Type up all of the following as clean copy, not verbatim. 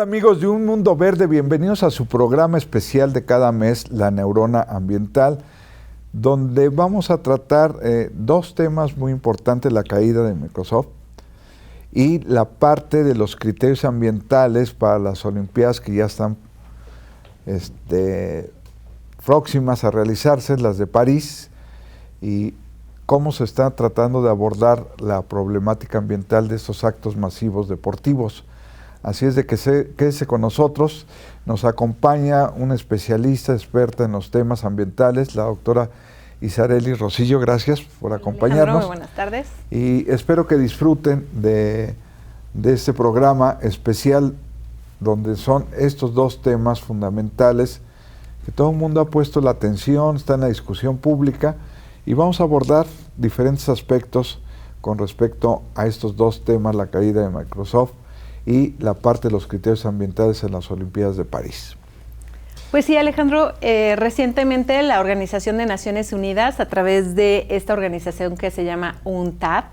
Hola amigos de Un Mundo Verde, bienvenidos a su programa especial de cada mes, La Neurona Ambiental, donde vamos a tratar dos temas muy importantes, la caída de Microsoft y la parte de los criterios ambientales para las Olimpiadas que ya están próximas a realizarse, las de París, y cómo se está tratando de abordar la problemática ambiental de estos actos masivos deportivos. Así es de que quédese con nosotros. Nos acompaña una especialista experta en los temas ambientales, la doctora Isarely Rosillo. Gracias por acompañarnos. Muy buenas tardes. Y espero que disfruten de este programa especial donde son estos dos temas fundamentales que todo el mundo ha puesto la atención, está en la discusión pública, y vamos a abordar diferentes aspectos con respecto a estos dos temas, la caída de Microsoft y la parte de los criterios ambientales en las Olimpiadas de París. Pues sí, Alejandro, recientemente la Organización de Naciones Unidas, a través de esta organización que se llama UNTAD,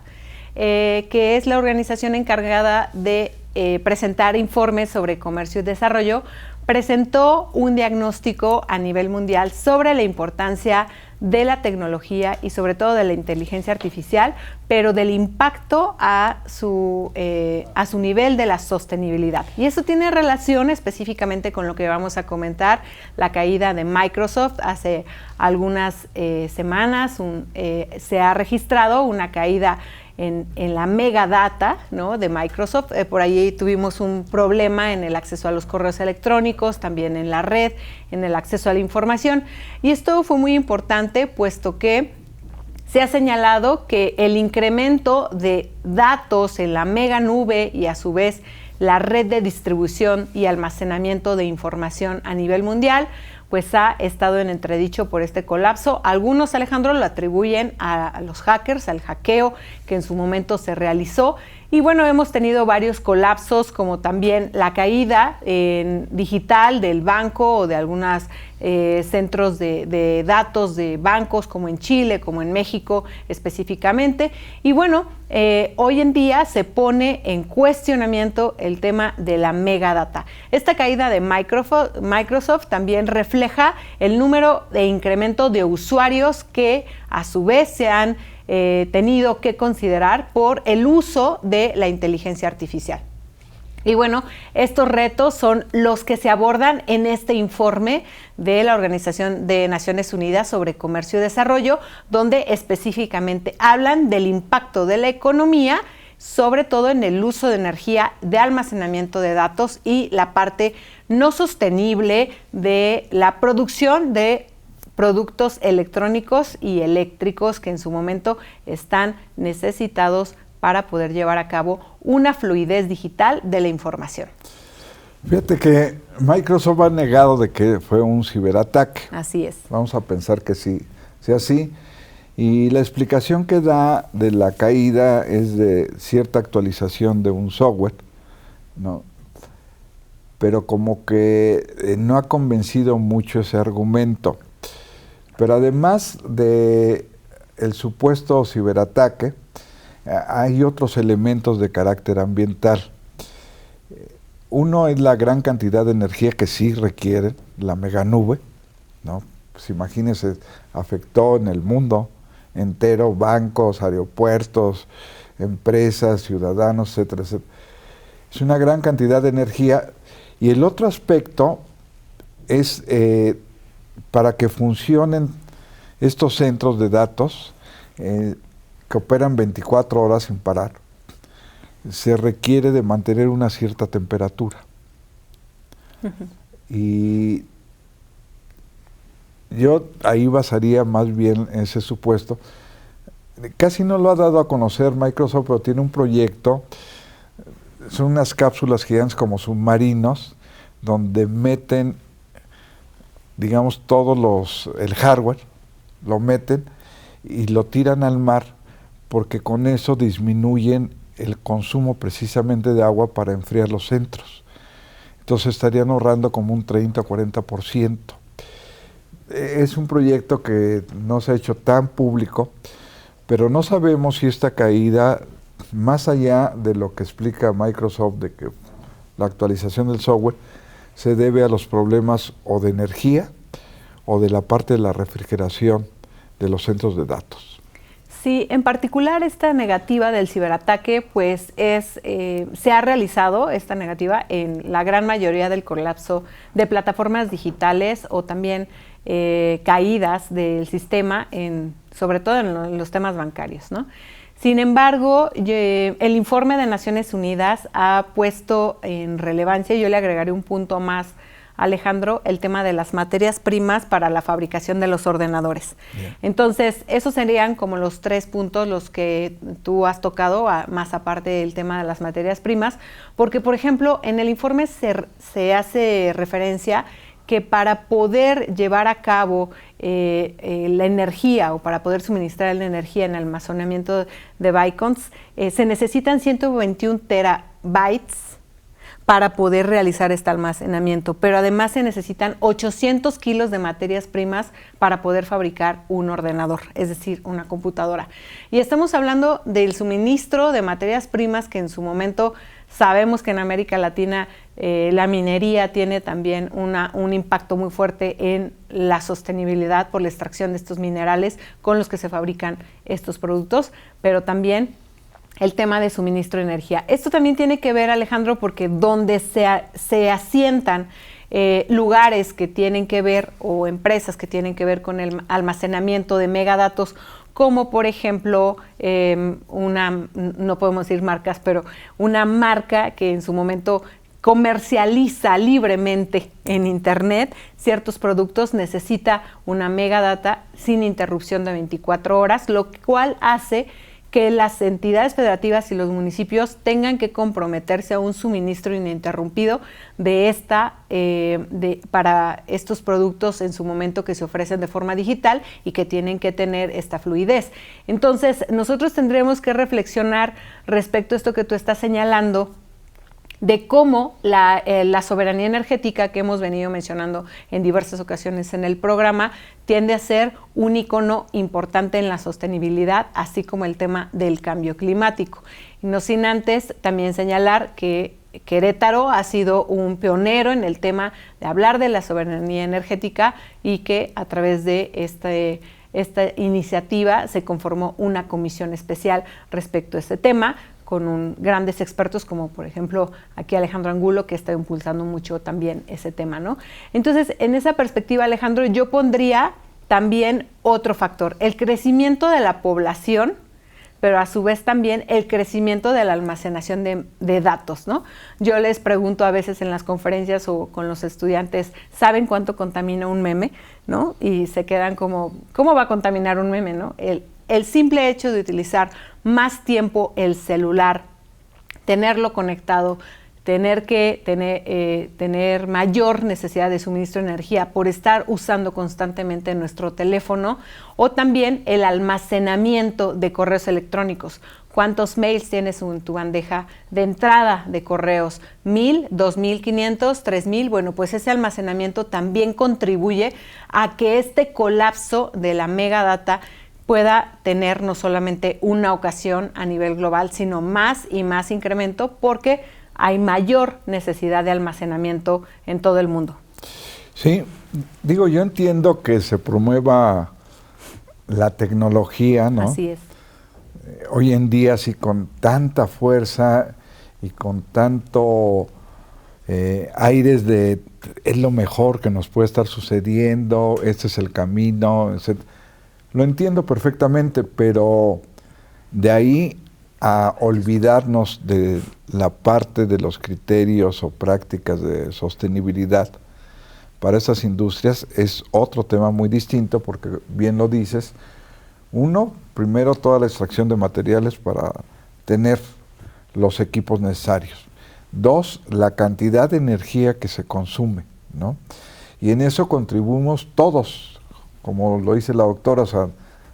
que es la organización encargada de presentar informes sobre comercio y desarrollo, presentó un diagnóstico a nivel mundial sobre la importancia de la tecnología y sobre todo de la inteligencia artificial, pero del impacto a su nivel de la sostenibilidad. Y eso tiene relación específicamente con lo que vamos a comentar, la caída de Microsoft. Hace algunas semanas se ha registrado una caída en la megadata, ¿no?, de Microsoft. Por ahí tuvimos un problema en el acceso a los correos electrónicos, también en la red, en el acceso a la información. Y esto fue muy importante, puesto que se ha señalado que el incremento de datos en la mega nube y a su vez la red de distribución y almacenamiento de información a nivel mundial, pues ha estado en entredicho por este colapso. Algunos, Alejandro, lo atribuyen a los hackers, al hackeo que en su momento se realizó. Y bueno, hemos tenido varios colapsos, como también la caída digital del banco o de algunos centros de datos de bancos, como en Chile, como en México específicamente. Y bueno, hoy en día se pone en cuestionamiento el tema de la megadata. Esta caída de Microsoft también refleja el número de incremento de usuarios que a su vez se han tenido que considerar por el uso de la inteligencia artificial. Y bueno, estos retos son los que se abordan en este informe de la Organización de Naciones Unidas sobre Comercio y Desarrollo, donde específicamente hablan del impacto de la economía, sobre todo en el uso de energía, de almacenamiento de datos y la parte no sostenible de la producción de productos electrónicos y eléctricos que en su momento están necesitados para poder llevar a cabo una fluidez digital de la información. Fíjate que Microsoft ha negado de que fue un ciberataque. Así es. Vamos a pensar que sí, sea así. Y la explicación que da de la caída es de cierta actualización de un software, ¿no? Pero como que no ha convencido mucho ese argumento. Pero además de el supuesto ciberataque, hay otros elementos de carácter ambiental. Uno es la gran cantidad de energía que sí requiere la meganube, ¿no? Pues imagínense, afectó en el mundo entero, bancos, aeropuertos, empresas, ciudadanos, etcétera, etcétera. Es una gran cantidad de energía. Y el otro aspecto es para que funcionen estos centros de datos que operan 24 horas sin parar, se requiere de mantener una cierta temperatura. Y yo ahí basaría más bien ese supuesto. Casi no lo ha dado a conocer Microsoft, pero tiene un proyecto, son unas cápsulas gigantes como submarinos, donde meten, digamos, el hardware, lo meten y lo tiran al mar, porque con eso disminuyen el consumo precisamente de agua para enfriar los centros. Entonces estarían ahorrando como un 30 o 40%. Es un proyecto que no se ha hecho tan público, pero no sabemos si esta caída, más allá de lo que explica Microsoft de que la actualización del software, se debe a los problemas o de energía o de la parte de la refrigeración de los centros de datos. Sí, en particular esta negativa del ciberataque, pues se ha realizado esta negativa en la gran mayoría del colapso de plataformas digitales o también caídas del sistema, sobre todo en los temas bancarios, ¿no? Sin embargo, el informe de Naciones Unidas ha puesto en relevancia, y yo le agregaré un punto más, Alejandro, el tema de las materias primas para la fabricación de los ordenadores. Bien. Entonces, esos serían como los 3 puntos los que tú has tocado, más aparte del tema de las materias primas, porque, por ejemplo, en el informe se hace referencia que para poder llevar a cabo la energía o para poder suministrar la energía en el almacenamiento de Bitcoins, se necesitan 121 terabytes para poder realizar este almacenamiento, pero además se necesitan 800 kilos de materias primas para poder fabricar un ordenador, es decir, una computadora. Y estamos hablando del suministro de materias primas que en su momento sabemos que en América Latina la minería tiene también un impacto muy fuerte en la sostenibilidad por la extracción de estos minerales con los que se fabrican estos productos, pero también el tema de suministro de energía. Esto también tiene que ver, Alejandro, porque donde se asientan lugares que tienen que ver o empresas que tienen que ver con el almacenamiento de megadatos, como por ejemplo no podemos decir marcas, pero una marca que en su momento comercializa libremente en internet ciertos productos, necesita una megadata sin interrupción de 24 horas, lo cual hace que las entidades federativas y los municipios tengan que comprometerse a un suministro ininterrumpido para estos productos en su momento que se ofrecen de forma digital y que tienen que tener esta fluidez. Entonces, nosotros tendremos que reflexionar respecto a esto que tú estás señalando, de cómo la soberanía energética que hemos venido mencionando en diversas ocasiones en el programa tiende a ser un icono importante en la sostenibilidad, así como el tema del cambio climático. Y no sin antes también señalar que Querétaro ha sido un pionero en el tema de hablar de la soberanía energética y que a través de esta iniciativa se conformó una comisión especial respecto a este tema, con grandes expertos como por ejemplo aquí Alejandro Angulo, que está impulsando mucho también ese tema, ¿no? Entonces, en esa perspectiva, Alejandro, yo pondría también otro factor, el crecimiento de la población, pero a su vez también el crecimiento de la almacenación de datos, ¿no? Yo les pregunto a veces en las conferencias o con los estudiantes, ¿saben cuánto contamina un meme? ¿No? Y se quedan como, ¿cómo va a contaminar un meme, no? El simple hecho de utilizar más tiempo el celular, tenerlo conectado, tener mayor necesidad de suministro de energía por estar usando constantemente nuestro teléfono, o también el almacenamiento de correos electrónicos. ¿Cuántos mails tienes en tu bandeja de entrada de correos? ¿1000, 2500, 3000? Bueno, pues ese almacenamiento también contribuye a que este colapso de la megadata pueda tener no solamente una ocasión a nivel global, sino más y más incremento, porque hay mayor necesidad de almacenamiento en todo el mundo. Sí, digo, yo entiendo que se promueva la tecnología, ¿no? Así es. Hoy en día, sí, con tanta fuerza y con tanto aires de es lo mejor que nos puede estar sucediendo, este es el camino, etc. Lo entiendo perfectamente, pero de ahí a olvidarnos de la parte de los criterios o prácticas de sostenibilidad para esas industrias es otro tema muy distinto, porque bien lo dices, uno, primero toda la extracción de materiales para tener los equipos necesarios. Dos, la cantidad de energía que se consume, ¿no? Y en eso contribuimos todos, como lo dice la doctora, o sea,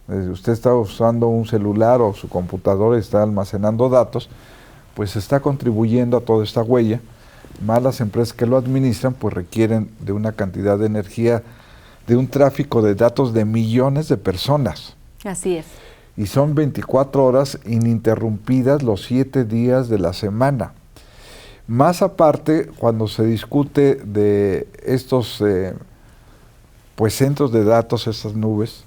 usted está usando un celular o su computadora y está almacenando datos, pues está contribuyendo a toda esta huella, más las empresas que lo administran, pues requieren de una cantidad de energía, de un tráfico de datos de millones de personas. Así es. Y son 24 horas ininterrumpidas los 7 días de la semana. Más aparte, cuando se discute de estos pues centros de datos, estas nubes,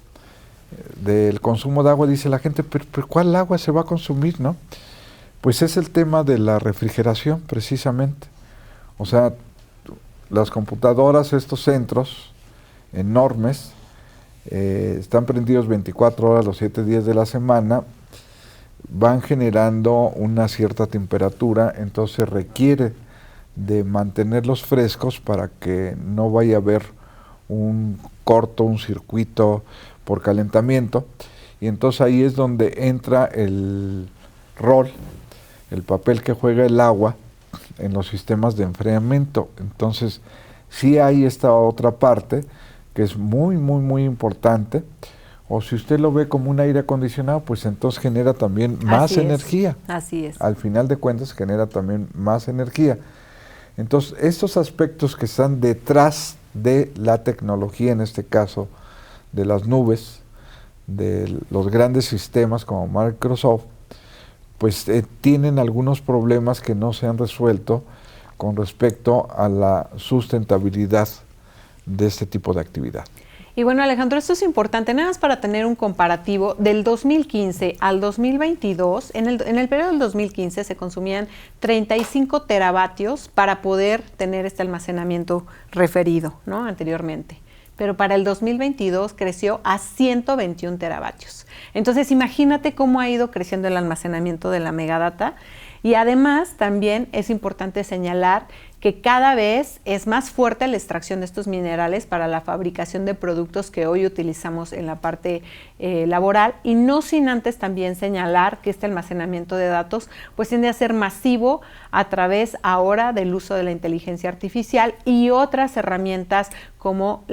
del consumo de agua, dice la gente, pero ¿cuál agua se va a consumir, no? Pues es el tema de la refrigeración, precisamente. O sea, las computadoras, estos centros enormes, están prendidos 24 horas los 7 días de la semana, van generando una cierta temperatura, entonces se requiere de mantenerlos frescos para que no vaya a haber un corto, un circuito por calentamiento, y entonces ahí es donde entra el rol, el papel que juega el agua en los sistemas de enfriamiento. Entonces sí hay esta otra parte que es muy importante, o si usted lo ve como un aire acondicionado, pues entonces genera también más energía. Así es. Al final de cuentas genera también más energía. Entonces, estos aspectos que están detrás de la tecnología, en este caso de las nubes, de los grandes sistemas como Microsoft, pues tienen algunos problemas que no se han resuelto con respecto a la sustentabilidad de este tipo de actividad. Y bueno, Alejandro, esto es importante, nada más para tener un comparativo. Del 2015 al 2022, en el periodo del 2015 se consumían 35 teravatios para poder tener este almacenamiento referido, ¿no? Anteriormente. Pero para el 2022 creció a 121 teravatios. Entonces, imagínate cómo ha ido creciendo el almacenamiento de la megadata. Y además, también es importante señalar que cada vez es más fuerte la extracción de estos minerales para la fabricación de productos que hoy utilizamos en la parte laboral, y no sin antes también señalar que este almacenamiento de datos pues tiende a ser masivo a través ahora del uso de la inteligencia artificial y otras herramientas como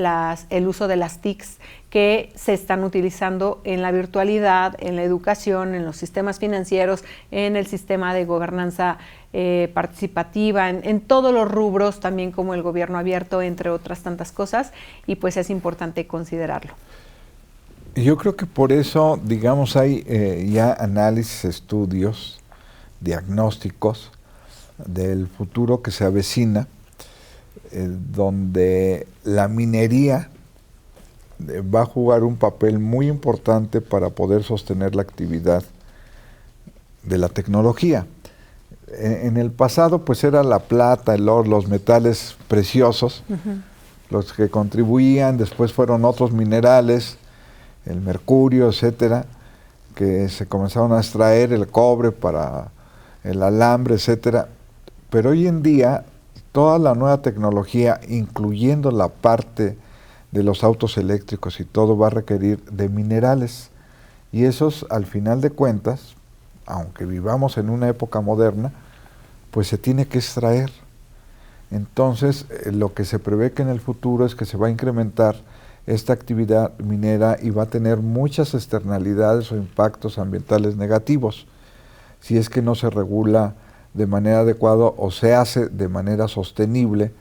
el uso de las TICs que se están utilizando en la virtualidad, en la educación, en los sistemas financieros, en el sistema de gobernanza participativa, en todos los rubros, también como el gobierno abierto, entre otras tantas cosas, y pues es importante considerarlo. Yo creo que por eso, digamos, hay ya análisis, estudios, diagnósticos del futuro que se avecina, donde la minería va a jugar un papel muy importante para poder sostener la actividad de la tecnología. En el pasado pues era la plata, el oro, los metales preciosos, los que contribuían, después fueron otros minerales, el mercurio, etcétera, que se comenzaron a extraer, el cobre para el alambre, etcétera. Pero hoy en día toda la nueva tecnología, incluyendo la parte de los autos eléctricos y todo, va a requerir de minerales, y esos, al final de cuentas, aunque vivamos en una época moderna, pues se tiene que extraer. Entonces, lo que se prevé que en el futuro es que se va a incrementar esta actividad minera y va a tener muchas externalidades o impactos ambientales negativos, si es que no se regula de manera adecuada o se hace de manera sostenible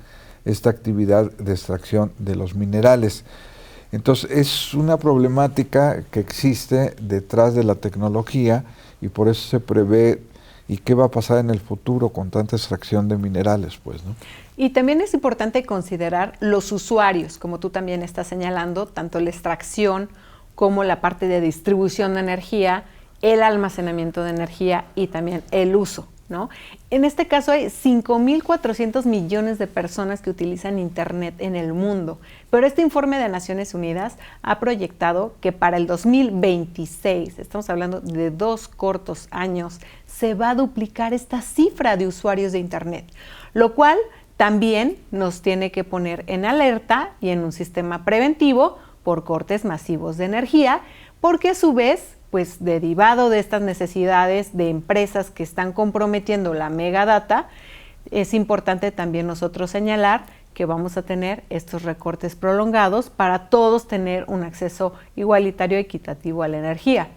esta actividad de extracción de los minerales. Entonces, es una problemática que existe detrás de la tecnología, y por eso se prevé y qué va a pasar en el futuro con tanta extracción de minerales, pues, ¿no? Y también es importante considerar los usuarios, como tú también estás señalando, tanto la extracción como la parte de distribución de energía, el almacenamiento de energía y también el uso, ¿no? En este caso hay 5.400 millones de personas que utilizan Internet en el mundo, pero este informe de Naciones Unidas ha proyectado que para el 2026, estamos hablando de 2 cortos años, se va a duplicar esta cifra de usuarios de Internet, lo cual también nos tiene que poner en alerta y en un sistema preventivo por cortes masivos de energía, porque a su vez, pues derivado de estas necesidades de empresas que están comprometiendo la megadata, es importante también nosotros señalar que vamos a tener estos recortes prolongados para todos tener un acceso igualitario y equitativo a la energía.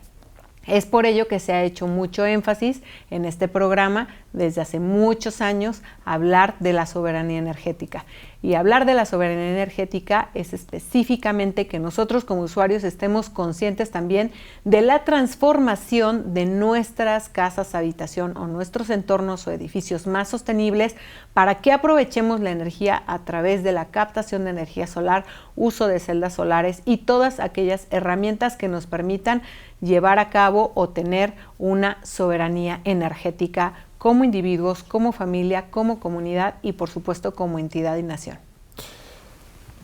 Es por ello que se ha hecho mucho énfasis en este programa desde hace muchos años hablar de la soberanía energética. Y hablar de la soberanía energética es específicamente que nosotros como usuarios estemos conscientes también de la transformación de nuestras casas, habitación o nuestros entornos o edificios más sostenibles para que aprovechemos la energía a través de la captación de energía solar, uso de celdas solares y todas aquellas herramientas que nos permitan llevar a cabo o tener una soberanía energética como individuos, como familia, como comunidad y por supuesto como entidad y nación.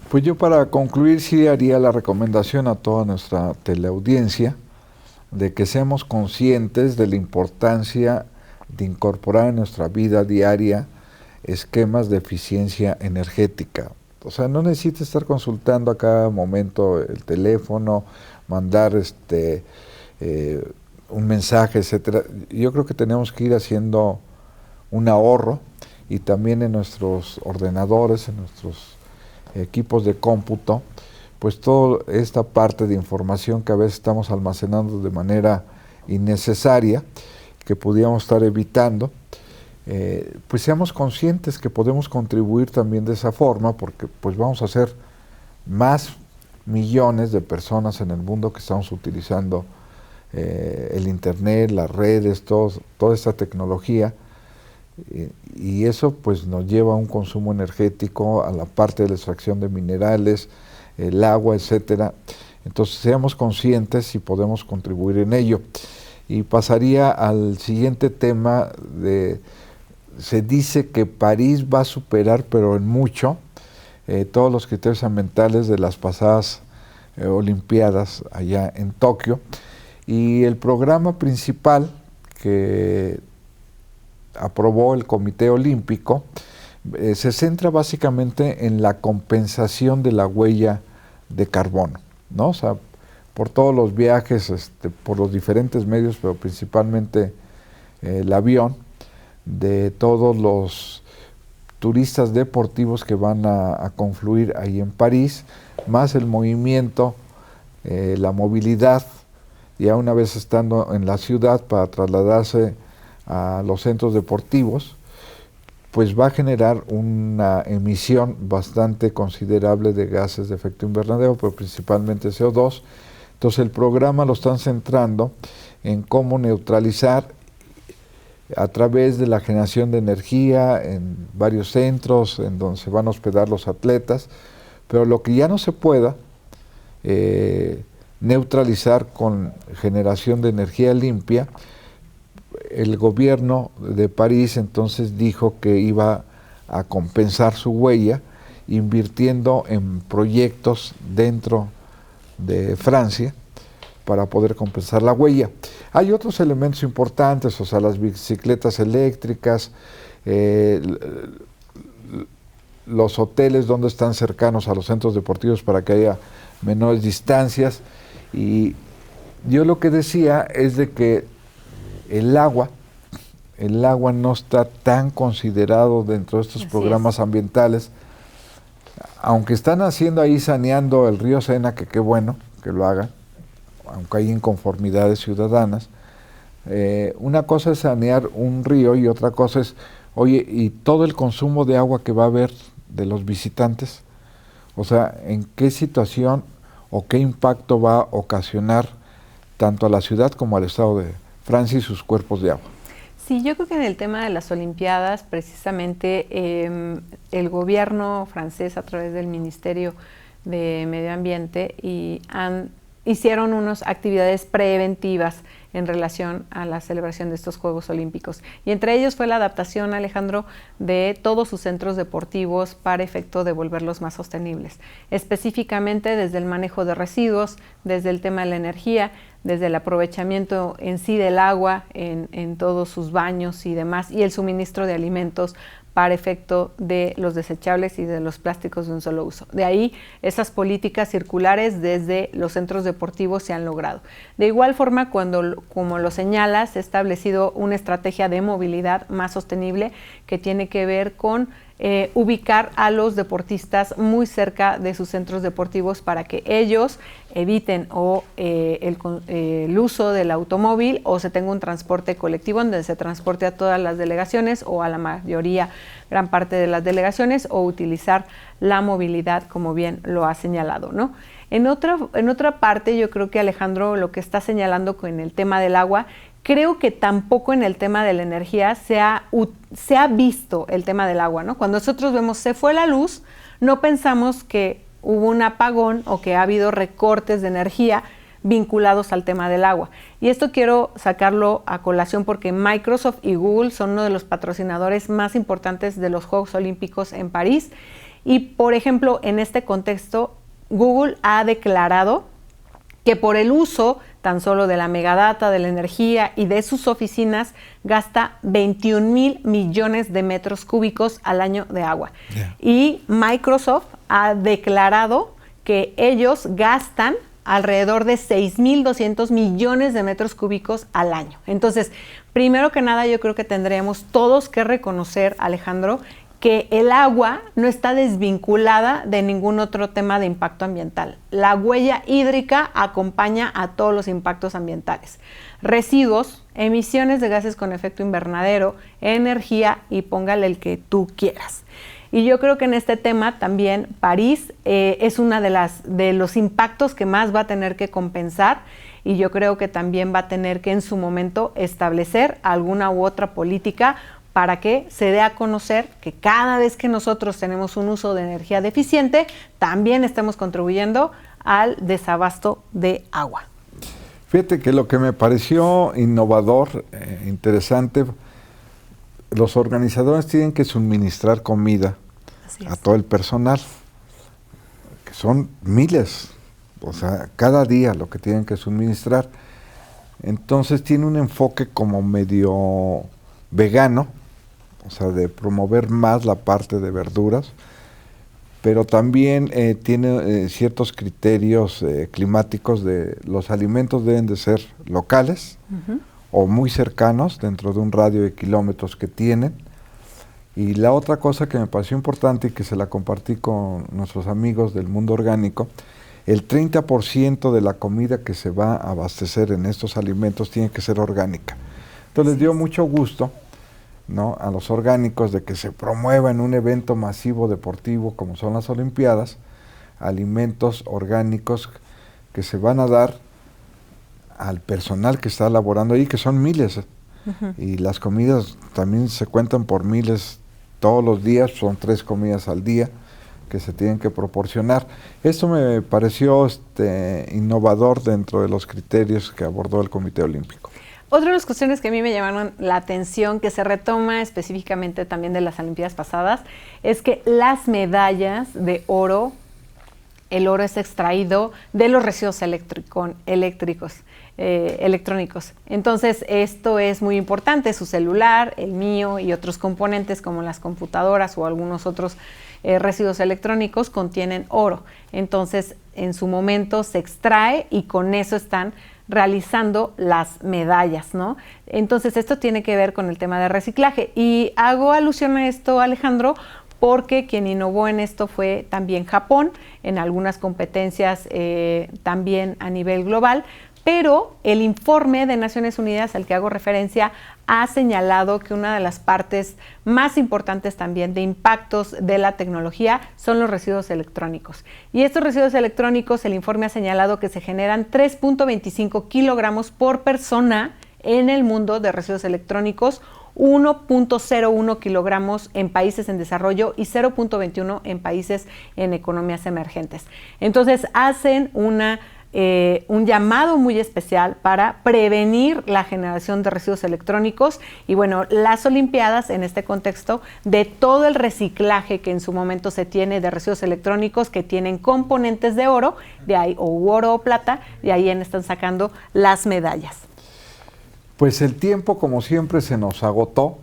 Pues yo para concluir sí haría la recomendación a toda nuestra teleaudiencia de que seamos conscientes de la importancia de incorporar en nuestra vida diaria esquemas de eficiencia energética. O sea, no necesitas estar consultando a cada momento el teléfono, mandar un mensaje, etcétera. Yo creo que tenemos que ir haciendo un ahorro y también en nuestros ordenadores, en nuestros equipos de cómputo, pues toda esta parte de información que a veces estamos almacenando de manera innecesaria, que pudiéramos estar evitando, pues seamos conscientes que podemos contribuir también de esa forma, porque pues vamos a ser más millones de personas en el mundo que estamos utilizando el internet, las redes, toda esta tecnología, y eso pues nos lleva a un consumo energético, a la parte de la extracción de minerales, el agua, etcétera. Entonces seamos conscientes y podemos contribuir en ello. Y pasaría al siguiente tema se dice que París va a superar, pero en mucho, todos los criterios ambientales de las pasadas Olimpiadas allá en Tokio. Y el programa principal que aprobó el Comité Olímpico se centra básicamente en la compensación de la huella de carbono, ¿no? O sea, por todos los viajes, por los diferentes medios, pero principalmente el avión, de todos los turistas deportivos que van a confluir ahí en París, más el movimiento, la movilidad, ya una vez estando en la ciudad para trasladarse a los centros deportivos, pues va a generar una emisión bastante considerable de gases de efecto invernadero, pero principalmente CO2. Entonces el programa lo están centrando en cómo neutralizar a través de la generación de energía en varios centros en donde se van a hospedar los atletas, pero lo que ya no se pueda neutralizar con generación de energía limpia, el gobierno de París entonces dijo que iba a compensar su huella invirtiendo en proyectos dentro de Francia para poder compensar la huella. Hay otros elementos importantes, o sea, las bicicletas eléctricas, los hoteles donde están cercanos a los centros deportivos para que haya menores distancias. Y yo lo que decía es de que el agua no está tan considerado dentro de estos programas ambientales, aunque están haciendo ahí saneando el río Sena, que qué bueno que lo hagan, aunque hay inconformidades ciudadanas. Una cosa es sanear un río y otra cosa es, oye, y todo el consumo de agua que va a haber de los visitantes, o sea, en qué situación o qué impacto va a ocasionar tanto a la ciudad como al estado de Francia y sus cuerpos de agua. Sí, yo creo que en el tema de las Olimpiadas, precisamente el gobierno francés a través del Ministerio de Medio Ambiente hicieron unas actividades preventivas en relación a la celebración de estos Juegos Olímpicos. Y entre ellos fue la adaptación, Alejandro, de todos sus centros deportivos para efecto de volverlos más sostenibles. Específicamente desde el manejo de residuos, desde el tema de la energía, desde el aprovechamiento en sí del agua en todos sus baños y demás, y el suministro de alimentos para efecto de los desechables y de los plásticos de un solo uso. De ahí, esas políticas circulares desde los centros deportivos se han logrado. De igual forma, como lo señalas, se ha establecido una estrategia de movilidad más sostenible que tiene que ver con ubicar a los deportistas muy cerca de sus centros deportivos para que ellos eviten el uso del automóvil o se tenga un transporte colectivo donde se transporte a todas las delegaciones o a la mayoría, gran parte de las delegaciones, o utilizar la movilidad como bien lo ha señalado, ¿no? En otra parte, yo creo que Alejandro lo que está señalando con el tema del agua, creo que tampoco en el tema de la energía se ha visto el tema del agua, ¿no? Cuando nosotros vemos se fue la luz, no pensamos que hubo un apagón o que ha habido recortes de energía vinculados al tema del agua. Y esto quiero sacarlo a colación porque Microsoft y Google son uno de los patrocinadores más importantes de los Juegos Olímpicos en París. Y, por ejemplo, en este contexto, Google ha declarado que por el uso tan solo de la megadata, de la energía y de sus oficinas, gasta 21,000 millones de metros cúbicos al año de agua. Yeah. Y Microsoft ha declarado que ellos gastan alrededor de 6,200 millones de metros cúbicos al año. Entonces, primero que nada, yo creo que tendremos todos que reconocer, Alejandro, que el agua no está desvinculada de ningún otro tema de impacto ambiental. La huella hídrica acompaña a todos los impactos ambientales. Residuos, emisiones de gases con efecto invernadero, energía y póngale el que tú quieras. Y yo creo que en este tema también París es una de los impactos que más va a tener que compensar, y yo creo que también va a tener que en su momento establecer alguna u otra política para que se dé a conocer que cada vez que nosotros tenemos un uso de energía deficiente, también estamos contribuyendo al desabasto de agua. Fíjate que lo que me pareció innovador, interesante, los organizadores tienen que suministrar comida a todo el personal, que son miles, o sea, cada día lo que tienen que suministrar. Entonces tiene un enfoque como medio vegano, o sea, de promover más la parte de verduras, pero también tiene ciertos criterios climáticos de los alimentos deben de ser locales o muy cercanos dentro de un radio de kilómetros que tienen. Y la otra cosa que me pareció importante y que se la compartí con nuestros amigos del Mundo Orgánico, el 30% de la comida que se va a abastecer en estos alimentos tiene que ser orgánica. Entonces les dio mucho gusto, ¿no?, a los orgánicos de que se promueva en un evento masivo deportivo como son las Olimpiadas, alimentos orgánicos que se van a dar al personal que está laborando ahí, que son miles. Y las comidas también se cuentan por miles todos los días, son 3 comidas al día que se tienen que proporcionar. Esto me pareció innovador dentro de los criterios que abordó el Comité Olímpico. Otra de las cuestiones que a mí me llamaron la atención, que se retoma específicamente también de las Olimpiadas pasadas, es que las medallas de oro, el oro es extraído de los residuos electrónicos. Entonces, esto es muy importante. Su celular, el mío y otros componentes como las computadoras o algunos otros residuos electrónicos contienen oro. Entonces, en su momento se extrae y con eso están realizando las medallas, ¿no? Entonces, esto tiene que ver con el tema de reciclaje. Y hago alusión a esto, Alejandro, porque quien innovó en esto fue también Japón, en algunas competencias también a nivel global, pero el informe de Naciones Unidas al que hago referencia ha señalado que una de las partes más importantes también de impactos de la tecnología son los residuos electrónicos. Y estos residuos electrónicos, el informe ha señalado que se generan 3.25 kilogramos por persona en el mundo de residuos electrónicos, 1.01 kilogramos en países en desarrollo y 0.21 en países en economías emergentes. Entonces hacen un llamado muy especial para prevenir la generación de residuos electrónicos y bueno, las Olimpiadas en este contexto de todo el reciclaje que en su momento se tiene de residuos electrónicos que tienen componentes de oro, de ahí o oro o plata, de ahí están sacando las medallas. Pues el tiempo, como siempre, se nos agotó.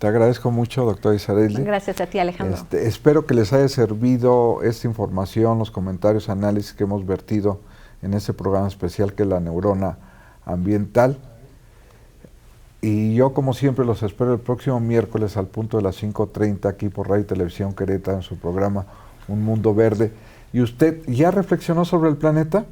Te agradezco mucho, doctora Isarelli. Gracias a ti, Alejandro. Espero que les haya servido esta información, los comentarios, análisis que hemos vertido en este programa especial que es la neurona ambiental. Y yo, como siempre, los espero el próximo miércoles al punto de las 5:30 aquí por Radio y Televisión Querétaro en su programa Un Mundo Verde. ¿Y usted ya reflexionó sobre el planeta?